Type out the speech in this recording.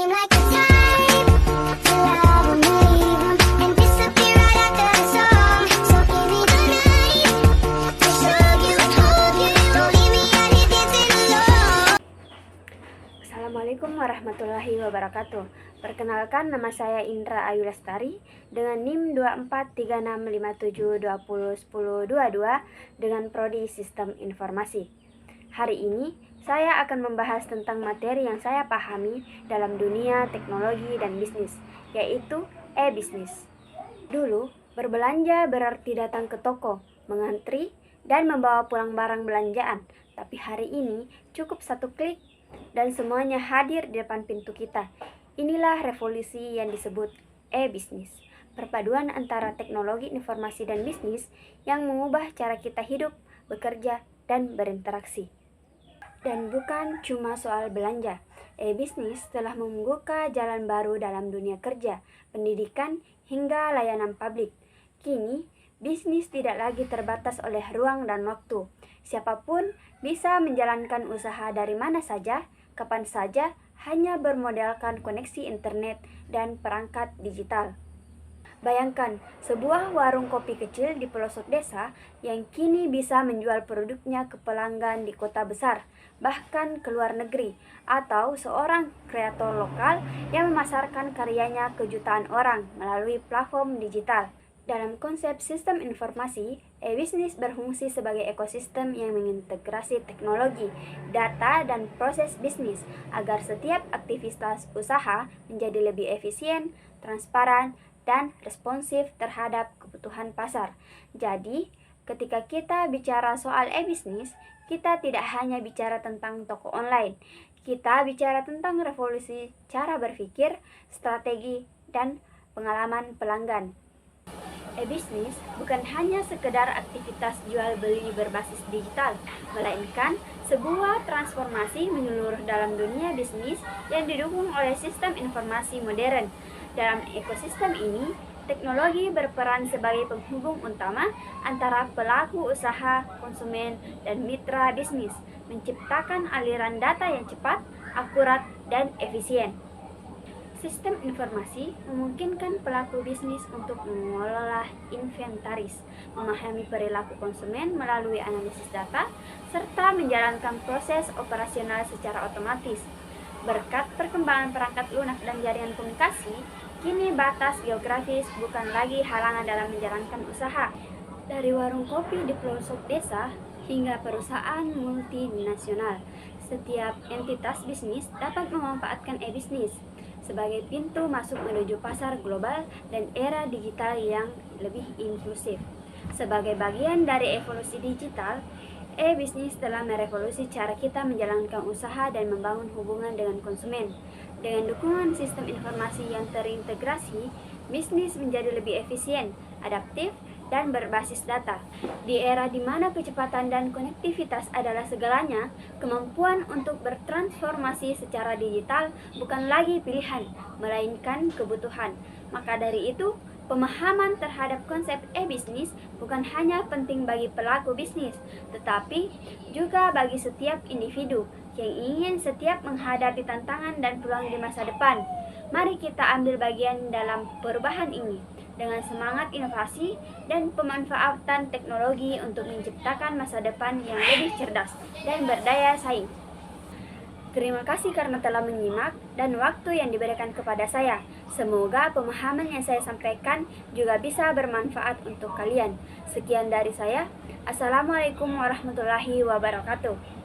seem like the type to love and leave 'em and disappear right after the song. So give me the night to show you, hold you. Don't leave me out here dancing alone. Assalamualaikum warahmatullahi wabarakatuh. Perkenalkan, nama saya Indra Ayu Lestari dengan NIM 243657201022 dengan prodi Sistem Informasi. Hari ini saya akan membahas tentang materi yang saya pahami dalam dunia teknologi dan bisnis, yaitu e-bisnis. Dulu, berbelanja berarti datang ke toko, mengantri, dan membawa pulang barang belanjaan. Tapi hari ini cukup satu klik dan semuanya hadir di depan pintu kita. Inilah revolusi yang disebut e-bisnis, perpaduan antara teknologi informasi dan bisnis yang mengubah cara kita hidup, bekerja, dan berinteraksi. Dan bukan cuma soal belanja, e-bisnis telah membuka jalan baru dalam dunia kerja, pendidikan, hingga layanan publik. Kini, bisnis tidak lagi terbatas oleh ruang dan waktu. Siapapun bisa menjalankan usaha dari mana saja, kapan saja, hanya bermodalkan koneksi internet dan perangkat digital. Bayangkan sebuah warung kopi kecil di pelosok desa yang kini bisa menjual produknya ke pelanggan di kota besar, bahkan ke luar negeri, atau seorang kreator lokal yang memasarkan karyanya ke jutaan orang melalui platform digital. Dalam konsep sistem informasi, e-bisnis berfungsi sebagai ekosistem yang mengintegrasi teknologi, data, dan proses bisnis agar setiap aktivitas usaha menjadi lebih efisien, transparan, dan responsif terhadap kebutuhan pasar. Jadi, ketika kita bicara soal e-bisnis, kita tidak hanya bicara tentang toko online, kita bicara tentang revolusi cara berpikir, strategi, dan pengalaman pelanggan. E-bisnis bukan hanya sekedar aktivitas jual beli berbasis digital, melainkan sebuah transformasi menyeluruh dalam dunia bisnis yang didukung oleh sistem informasi modern. Dalam ekosistem ini, teknologi berperan sebagai penghubung utama antara pelaku usaha, konsumen, dan mitra bisnis, menciptakan aliran data yang cepat, akurat, dan efisien. Sistem informasi memungkinkan pelaku bisnis untuk mengelola inventaris, memahami perilaku konsumen melalui analisis data, serta menjalankan proses operasional secara otomatis. Berkat perkembangan perangkat lunak dan jaringan komunikasi, kini batas geografis bukan lagi halangan dalam menjalankan usaha. Dari warung kopi di pelosok desa hingga perusahaan multinasional, setiap entitas bisnis dapat memanfaatkan e-bisnis sebagai pintu masuk menuju pasar global dan era digital yang lebih inklusif. Sebagai bagian dari evolusi digital, e-bisnis telah merevolusi cara kita menjalankan usaha dan membangun hubungan dengan konsumen. Dengan dukungan sistem informasi yang terintegrasi, bisnis menjadi lebih efisien, adaptif, dan berbasis data. Di era di mana kecepatan dan konektivitas adalah segalanya, kemampuan untuk bertransformasi secara digital bukan lagi pilihan, melainkan kebutuhan. Maka dari itu, pemahaman terhadap konsep e-bisnis bukan hanya penting bagi pelaku bisnis, tetapi juga bagi setiap individu yang ingin setiap menghadapi tantangan dan peluang di masa depan. Mari kita ambil bagian dalam perubahan ini dengan semangat inovasi dan pemanfaatan teknologi untuk menciptakan masa depan yang lebih cerdas dan berdaya saing. Terima kasih karena telah menyimak dan waktu yang diberikan kepada saya. Semoga pemahaman yang saya sampaikan juga bisa bermanfaat untuk kalian. Sekian dari saya. Assalamualaikum warahmatullahi wabarakatuh.